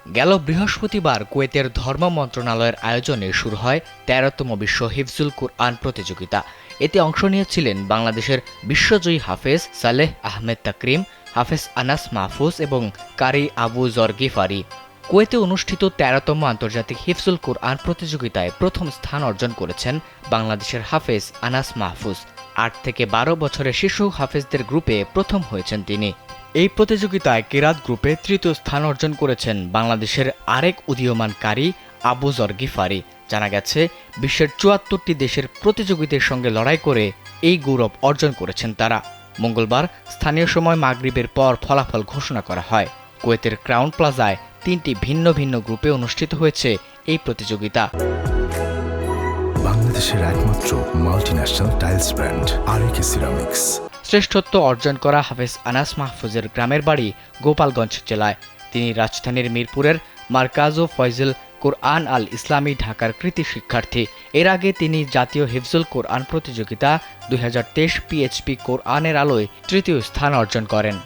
গেল বৃহস্পতিবার কুয়েতের ধর্ম মন্ত্রণালয়ের আয়োজনে শুরু হয় ১৩তম বিশ্ব হিফজুল কুরআন প্রতিযোগিতা। এতে অংশ নিয়েছিলেন বাংলাদেশের বিশ্বজয়ী হাফেজ সালেহ আহমেদ তাকরিম, হাফেজ আনাস মাহফুজ এবং কারি আবু জর গিফারি। কুয়েতে অনুষ্ঠিত ১৩তম আন্তর্জাতিক হিফজুল কুরআন প্রতিযোগিতায় প্রথম স্থান অর্জন করেছেন বাংলাদেশের হাফেজ আনাস মাহফুজ। ৮ থেকে ১২ বছরের শিশু হাফেজদের গ্রুপে প্রথম হয়েছেন তিনি। এই প্রতিযোগিতায় কেরাত গ্রুপে তৃতীয় স্থান অর্জন করেছেন বাংলাদেশের আরেক উদীয়মান কারি আবু জর গিফারি। জানা গেছে, বিশ্বের ৭৪টি দেশের প্রতিযোগীদের সঙ্গে লড়াই করে এই গৌরব অর্জন করেছেন তারা। মঙ্গলবার স্থানীয় সময় মাগরিবের পর ফলাফল ঘোষণা করা হয়। কুয়েতের ক্রাউন প্লাজায় ৩টি ভিন্ন ভিন্ন গ্রুপে অনুষ্ঠিত হয়েছে এই প্রতিযোগিতা। বাংলাদেশের একমাত্র মাল্টিন্যাশনাল টাইলস ব্র্যান্ড আরএকে সিরামিক্স। শ্রেষ্ঠত্ব অর্জন করা হাফেজ আনাস মাহফুজের গ্রামের বাড়ি গোপালগঞ্জ জেলায়। তিনি রাজধানীর মিরপুরের মারকাজু ফয়জুল কুরআন আল ইসলামী ঢাকার কৃতি শিক্ষার্থী। এর আগে তিনি জাতীয় হিফজুল কুরআন প্রতিযোগিতা ২০২৩ পিএইচপি কোরআনের আলোয় তৃতীয় স্থান অর্জন করেন।